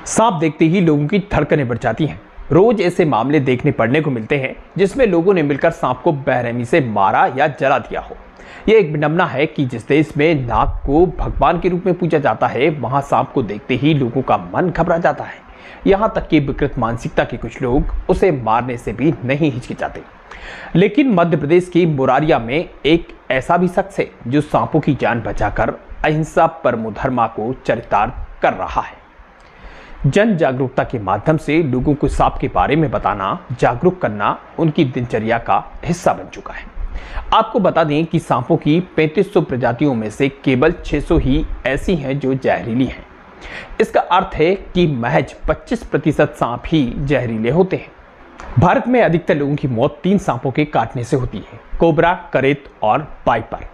सांप देखते ही लोगों की धड़कनें बढ़ जाती हैं। रोज ऐसे मामले देखने पड़ने को मिलते हैं जिसमें लोगों ने मिलकर सांप को बेरहमी से मारा या जला दिया हो। यह एक विडंबना है कि जिस देश में नाग को भगवान के रूप में पूजा जाता है, वहां सांप को देखते ही लोगों का मन घबरा जाता है। यहाँ तक कि विकृत मानसिकता के कुछ लोग उसे मारने से भी नहीं हिचकिचाते। लेकिन मध्य प्रदेश की मुरारिया में एक ऐसा भी शख्स है जो सांपों की जान बचाकर अहिंसा परमो धर्मा को चरितार्थ कर रहा है। जन जागरूकता के माध्यम से लोगों को सांप के बारे में बताना, जागरूक करना उनकी दिनचर्या का हिस्सा बन चुका है। आपको बता दें कि सांपों की 3500 प्रजातियों में से केवल 600 ही ऐसी हैं जो जहरीली हैं। इसका अर्थ है कि महज 25% सांप ही जहरीले होते हैं। भारत में अधिकतर लोगों की मौत 3 सांपों के काटने से होती है: कोबरा, करेत और वाइपर।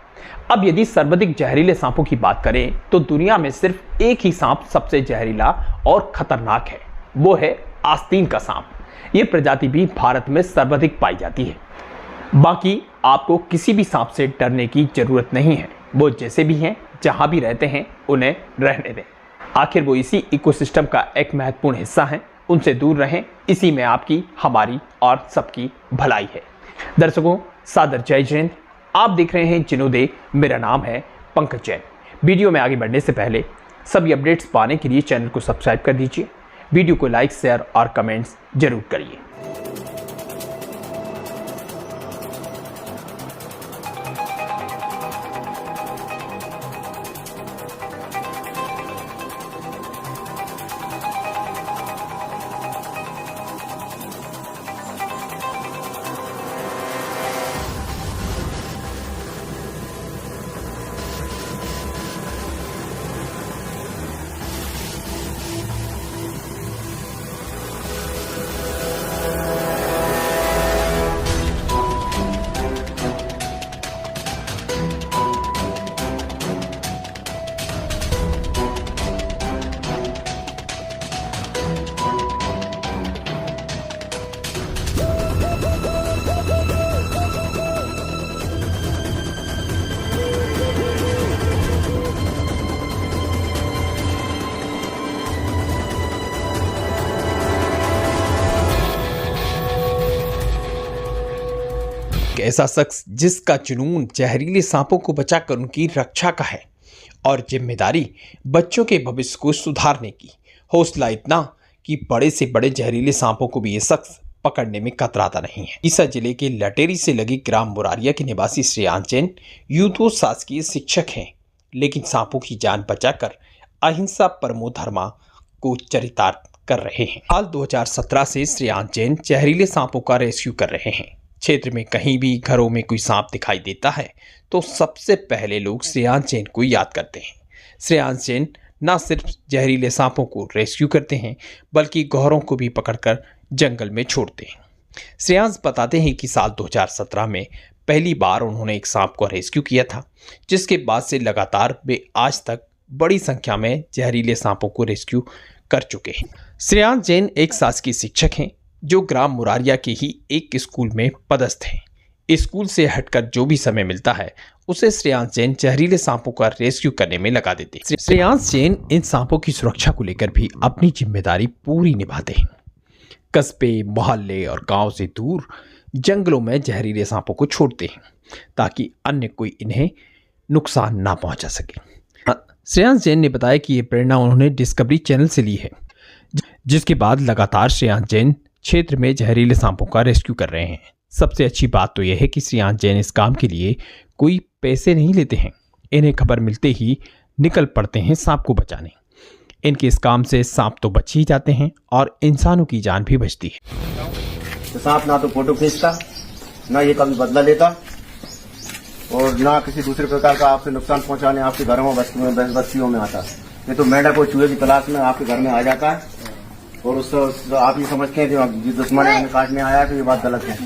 अब यदि सर्वाधिक जहरीले सांपों की बात करें तो दुनिया में सिर्फ एक ही सांप सबसे जहरीला और खतरनाक है, वो है आस्तीन का सांप। ये प्रजाति भी भारत में सर्वाधिक पाई जाती है। बाकी आपको किसी भी सांप से डरने की जरूरत नहीं है। वो जैसे भी हैं, जहां भी रहते हैं, उन्हें रहने दें। आखिर वो इसी इकोसिस्टम का एक महत्वपूर्ण हिस्सा है। उनसे दूर रहें, इसी में आपकी, हमारी और सबकी भलाई है। दर्शकों, सादर जय जैन। आप देख रहे हैं जिनोदे। मेरा नाम है पंकज जैन। वीडियो में आगे बढ़ने से पहले सभी अपडेट्स पाने के लिए चैनल को सब्सक्राइब कर दीजिए। वीडियो को लाइक, शेयर और कमेंट्स जरूर करिए। ऐसा शख्स जिसका जुनून जहरीले सांपों को बचाकर उनकी रक्षा का है और जिम्मेदारी बच्चों के भविष्य को सुधारने की। हौसला इतना कि बड़े से बड़े जहरीले सांपों को भी ये शख्स पकड़ने में कतराता नहीं है। ईसा जिले के लटेरी से लगी ग्राम मुरारिया के निवासी श्रेयांश जैन यूं शासकीय शिक्षक हैं, लेकिन सांपों की जान बचाकर अहिंसा परमो धर्मा को चरितार्थ कर रहे हैं। साल 2017 से श्रेयांश जैन जहरीले सांपों का रेस्क्यू कर रहे हैं। क्षेत्र में कहीं भी घरों में कोई सांप दिखाई देता है तो सबसे पहले लोग श्रेयांश जैन को याद करते हैं। श्रेयांश जैन न सिर्फ जहरीले सांपों को रेस्क्यू करते हैं बल्कि गौरों को भी पकड़कर जंगल में छोड़ते हैं। श्रेयांश बताते हैं कि साल 2017 में पहली बार उन्होंने एक सांप को रेस्क्यू किया था, जिसके बाद से लगातार वे आज तक बड़ी संख्या में जहरीले सांपों को रेस्क्यू कर चुके हैं। श्रेयांश जैन एक शासकीय शिक्षक हैं जो ग्राम मुरारिया के ही एक स्कूल में पदस्थ हैं। स्कूल से हटकर जो भी समय मिलता है उसे श्रेयांश जैन जहरीले सांपों का रेस्क्यू करने में लगा देते हैं। श्रेयांश जैन इन सांपों की सुरक्षा को लेकर भी अपनी जिम्मेदारी पूरी निभाते हैं। कस्बे, मोहल्ले और गांव से दूर जंगलों में जहरीले सांपों को छोड़ते हैं ताकि अन्य कोई इन्हें नुकसान ना पहुंचा सके। श्रेयांश जैन ने बताया कि ये प्रेरणा उन्होंने डिस्कवरी चैनल से ली है, जिसके बाद लगातार श्रेयांश जैन क्षेत्र में जहरीले सांपों का रेस्क्यू कर रहे हैं। सबसे अच्छी बात तो यह है कि श्रेयांश जैन इस काम के लिए कोई पैसे नहीं लेते हैं। इन्हें खबर मिलते ही निकल पड़ते हैं सांप को बचाने। इनके इस काम से सांप तो बच ही जाते हैं और इंसानों की जान भी बचती है। तो सांप ना तो फोटो खींचता, ना ये कभी बदला लेता और ना किसी दूसरे प्रकार का आपसे नुकसान पहुंचाने आपके घरों में बस्तियों में आता। ये तो मेंढक और चूहे की तलाश में आपके घर में आ जाता है और उससे आप ये समझते हैं कि दुश्मन हमें काटने आया, तो ये बात गलत है।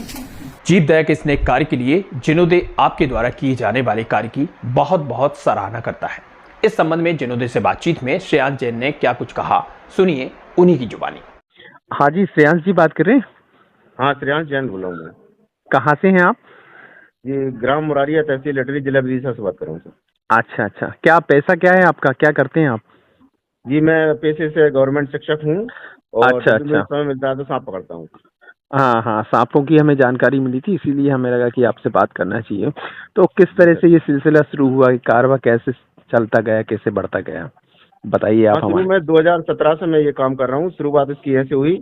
जीवदायक इस नेक कार्य के लिए जिनोदे आपके द्वारा किए जाने वाले कार्य की बहुत बहुत सराहना करता है। इस संबंध में जिनोदे से बातचीत में श्रेयांश जैन ने क्या कुछ कहा, सुनिए उन्हीं की जुबानी। हाँ जी, श्रेयांश जी बात कर रहे हैं? हाँ, श्रेयांश जैन बोला हूँ मैं। कहाँ से हैं आप? ये ग्राम मुरारिया, तहसील लटेरी, जिला विदिशा से बात कर रहा हूँ सर। अच्छा, क्या पैसा क्या है आपका, क्या करते हैं आप? जी, मैं पेशे से गवर्नमेंट शिक्षक हूँ और अच्छा जब भी मुझे अच्छा। समय मिलता है तो सांप पकड़ता हूँ। हाँ हाँ, सांपों की हमें जानकारी मिली थी, इसीलिए हमें लगा कि आपसे बात करना चाहिए। तो किस जी तरह सर। से ये सिलसिला शुरू हुआ, कि कारवां कैसे चलता गया, कैसे बढ़ता गया, बताइए हाँ, आप शुरू हमारे। में 2017 से मैं ये काम कर रहा हूँ। शुरुआत इसकी ऐसे हुई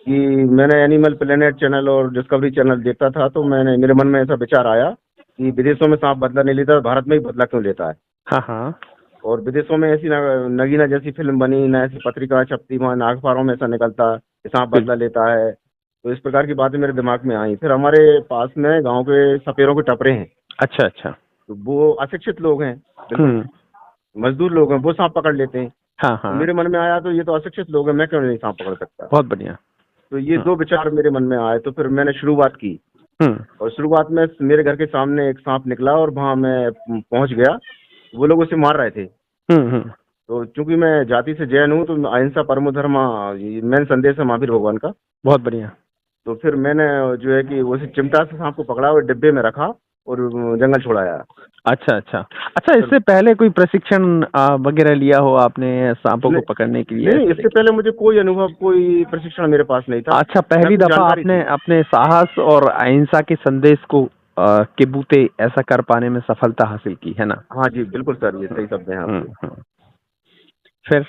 कि मैंने एनिमल प्लेनेट चैनल और डिस्कवरी चैनल देखता था, तो मेरे मन में ऐसा विचार आया कि विदेशों में सांप बदला नहीं लेता, भारत में ही बदला क्यों लेता है। हाँ हाँ। और विदेशों में ऐसी नगीना जैसी फिल्म बनी, ना ऐसी पत्रिका छपती, वहाँ ना अखबारों में ऐसा निकलता कि सांप बदला बिल्कुल। लेता है। तो इस प्रकार की बातें मेरे दिमाग में आई। फिर हमारे पास में गांव के सपेरों के टपरे हैं, अच्छा अच्छा। तो वो अशिक्षित लोग हैं, बिल्कुल हम्म। मजदूर लोग हैं, वो सांप पकड़ लेते हैं। हाँ तो हाँ। मेरे मन में आया, तो ये तो अशिक्षित लोग हैं, मैं क्यों नहीं सांप पकड़ सकता। बहुत बढ़िया। तो ये हम्म दो विचार मेरे मन में आए, तो फिर मैंने शुरुआत की। हम्म और शुरुआत में मेरे घर के सामने एक सांप निकला और वहां मैं पहुंच गया। वो लोग उसे मार रहे थे। हम्म। तो चूंकि मैं जाति से जैन हूँ, तो अहिंसा परमो धर्मा ये मेन संदेश है महावीर भगवान का। बहुत बढ़िया। तो फिर मैंने जो है कि उसे चिमटा से सांप को पकड़ा और डिब्बे में रखा और जंगल छोड़ाया। अच्छा अच्छा। अच्छा, फिर इससे पहले कोई प्रशिक्षण वगैरह लिया हो आपने सांपों को नहीं, पकड़ने के लिए, नहीं, इस तरह इससे की? पहले मुझे कोई अनुभव, कोई प्रशिक्षण मेरे पास नहीं था, अच्छा, ना पहली कोई दफा जानकारी आपने थी। अपने साहस और अहिंसा के संदेश को के बूते ऐसा कर पाने में सफलता हासिल की है ना? हाँ जी, बिल्कुल सर, ये सही शब्द हैं आपके। हम्म। फिर?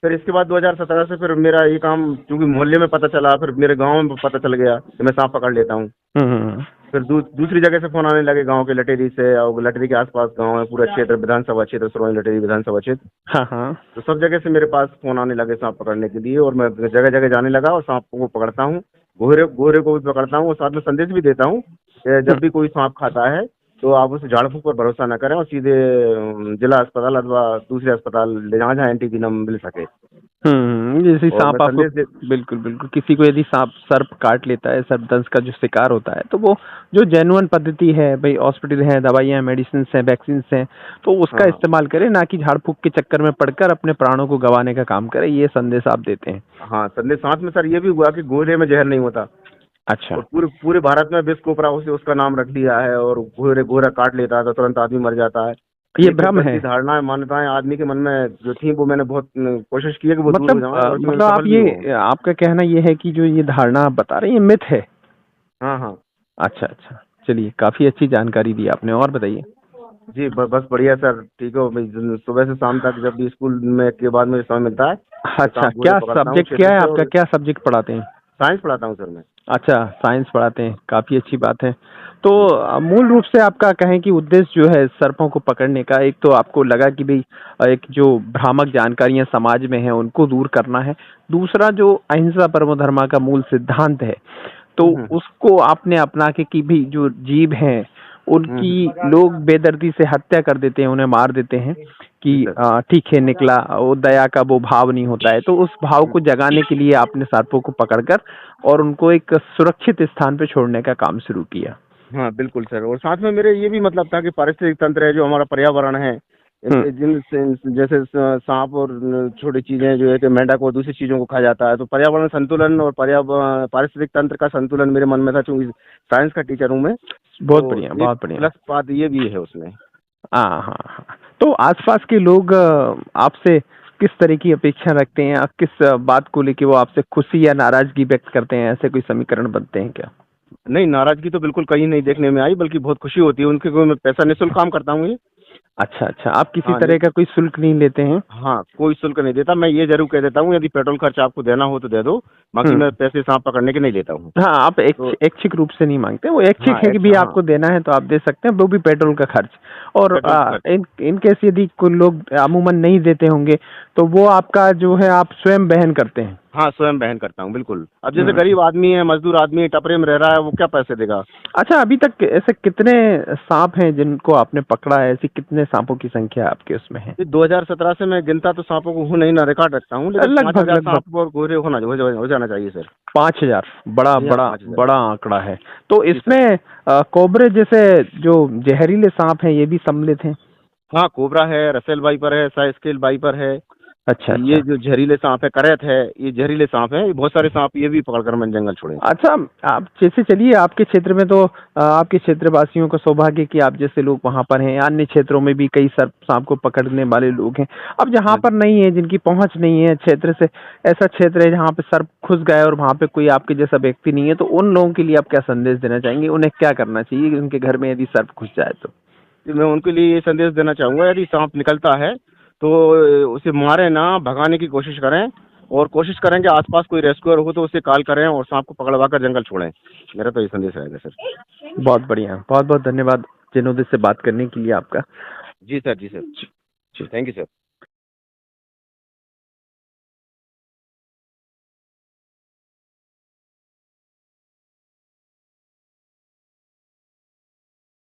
फिर इसके बाद 2017 से फिर मेरा ये काम क्योंकि मोहल्ले में पता चला, फिर मेरे गांव में पता चल गया कि मैं सांप पकड़ लेता हूँ। हम्म। फिर दूसरी जगह से फोन आने लगे, गांव के लटेरी से, और लटेरी के आसपास गांव है, पूरा क्षेत्र विधानसभा क्षेत्र, सरवनी लटेरी विधानसभा क्षेत्र। हाँ हाँ। तो सब जगह से मेरे पास फोन आने लगे सांप पकड़ने के लिए, और मैं जगह जगह जाने लगा और सांपों को पकड़ता हूँ। गोहरे गोहरे को भी पकड़ता हूँ और साथ में संदेश भी देता हूँ कि जब भी कोई सांप खाता है तो आप उस झाड़ फूक पर भरोसा न करें और सीधे जिला अस्पताल अथवा दूसरे अस्पताल ले जहाँ जहाँ एंटीवीनम मिल सके। जैसे और मैं सांप आपको, संदेश दे बिल्कुल बिल्कुल, किसी को यदि सांप सर्प काट लेता है, सर्पदंश का जो शिकार होता है, तो वो जो जेन्युइन पद्धति है भाई, हॉस्पिटल है, दवाइयाँ, मेडिसिन है, वैक्सीन है, तो उसका हाँ, इस्तेमाल करें, ना कि झाड़ फूक के चक्कर में पड़कर अपने प्राणों को गंवाने का काम करे। ये संदेश आप देते हैं? हाँ, संदेश साथ में सर ये भी हुआ कि गोहरे में जहर नहीं होता। अच्छा। और पूरे पूरे भारत में विष कोपरा उसे उसका नाम रख दिया है, और गोहरा काट लेता है तो तुरंत आदमी मर जाता है। ये ये सब भ्रम है। गलती धारणाएं, मान्यताएं आदमी के मन में जो थी, वो मैंने बहुत कोशिश की है कि वो दूर हो जाए, और मैं मतलब आप सफल भी हुआ हूँ। ये, आपका कहना ये है कि जो ये धारणा आप बता रहे हैं, ये मिथ है? हाँ, हाँ। अच्छा अच्छा, चलिए, काफी अच्छी जानकारी दी आपने, और बताइए। जी, बस बढ़िया सर, ठीक हो। मैं सुबह से शाम तक जब भी स्कूल में के बाद मुझे समय मिलता है, तो अच्छा, सांप गोरे क्या पकड़ता हूँ सब्जेक्ट क्षेत्र क्या है से, आपका, और क्या सब्जेक्ट पढ़ाते हैं? साइंस पढ़ाता हूँ सर मैं। अच्छा, साइंस पढ़ाते हैं, काफी अच्छी बात है। तो जी। मूल रूप से आपका कहें कि उद्देश्य जो है सर्पों को पकड़ने का, एक तो आपको लगा कि भाई एक जो भ्रामक जानकारियां समाज में हैं उनको दूर करना है, दूसरा जो अहिंसा परमो धर्मा का मूल सिद्धांत है, तो हम्म, उसको आपने अपना के कि भी जो जीव हैं उनकी हम्म। लोग बेदर्दी से हत्या कर देते हैं, उन्हें मार देते हैं कि जी सर। ठीक है निकला, वो दया का वो भाव नहीं होता है, तो उस भाव को जगाने के लिए आपने सर्पों को पकड़कर और उनको एक सुरक्षित स्थान पे छोड़ने का काम शुरू किया। हाँ, बिल्कुल सर, और साथ में मेरे ये भी मतलब था कि पारिस्थितिक तंत्र है, जो हमारा पर्यावरण है, हम्म जैसे सांप और छोटी चीजें जो है कि मेंढक और दूसरी चीजों को खा जाता है, तो पर्यावरण संतुलन और पारिस्थितिक तंत्र का संतुलन मेरे मन में था, क्योंकि साइंस का टीचर हूँ मैं। बहुत तो बढ़िया, एक बहुत बढ़िया। प्लस बात ये भी है उसमें। हाँ हाँ हाँ। तो आसपास के लोग आपसे किस तरह की अपेक्षा रखते हैं, किस बात को लेके वो आपसे खुशी या नाराजगी व्यक्त करते हैं, ऐसे कोई समीकरण बनते हैं क्या? नहीं, नाराजगी तो बिल्कुल कहीं नहीं देखने में आई, बल्कि बहुत खुशी होती है उनके, कोई मैं पैसा निःशुल्क काम करता हूँ ये। अच्छा अच्छा, आप किसी हाँ, तरह का कोई शुल्क नहीं लेते हैं? हाँ, कोई शुल्क नहीं देता। मैं ये जरूर कह देता हूँ, यदि पेट्रोल खर्च आपको देना हो तो दे दो, बाकी मैं हम्म। पैसे सांप पकड़ने के नहीं लेता हूँ। हाँ, आप तो ऐच्छिक रूप से नहीं मांगते, वो ऐच्छिक हाँ, है कि भी हाँ, आपको देना है तो आप दे सकते हैं, वो भी पेट्रोल का खर्च। और पेट्रोल का खर्च। इन केस यदि कोई लोग अमूमन नहीं देते होंगे तो वो आपका जो है आप स्वयं वहन करते हैं? हाँ, स्वयं वहन करता हूँ, बिल्कुल। अब जैसे हम्म। गरीब आदमी है, मजदूर आदमी है, टपरे में रह रहा है, वो क्या पैसे देगा। अच्छा, अभी तक ऐसे कितने सांप हैं जिनको आपने पकड़ा है, ऐसी कितने सांपों की संख्या आपके उसमें है? ये 2017 से मैं गिनता तो सांपों को हूँ नहीं ना, रिकॉर्ड रखता हूँ, लेकिन लगभग 5,000 लगभग सांप और गोरे हो जाना चाहिए सर। 5,000? बड़ा 5,000, बड़ा 5,000। बड़ा आंकड़ा है। तो जी सर। इसमें कोबरे जैसे जो जहरीले सांप हैं ये भी सम्मिलित हैं? हाँ, कोबरा है, रसेल वाइपर है, साइस्केल वाइपर है, अच्छा ये अच्छा जो जहरीले सांप है, करैत है, ये जहरीले सांप है, ये बहुत सारे सांप ये भी पकड़कर मैंने जंगल छोड़े। अच्छा। आप जैसे चलिए आपके क्षेत्र में तो आपके क्षेत्र वासियों का सौभाग्य कि आप जैसे लोग वहां पर हैं, अन्य क्षेत्रों में भी कई सर्प सांप को पकड़ने वाले लोग हैं। अब जहां पर नहीं है, जिनकी पहुंच नहीं है क्षेत्र से, ऐसा क्षेत्र है जहां पे सर्प घुस गए और वहां पे कोई आपके जैसा व्यक्ति नहीं है, तो उन लोगों के लिए आप क्या संदेश देना चाहेंगे? उन्हें क्या करना चाहिए कि उनके घर में यदि सर्प घुस जाए तो? मैं उनके लिए ये संदेश देना चाहूंगा, यदि सांप निकलता है तो उसे मारे ना, भगाने की कोशिश करें, और कोशिश करें कि आसपास कोई रेस्क्यूअर हो तो उसे कॉल करें और सांप को पकड़वा कर जंगल छोड़ें। मेरा तो ये संदेश रहेगा सर। बहुत बढ़िया, बहुत बहुत धन्यवाद जिनोदय से बात करने के लिए आपका। जी सर, जी सर, जी, थैंक यू सर।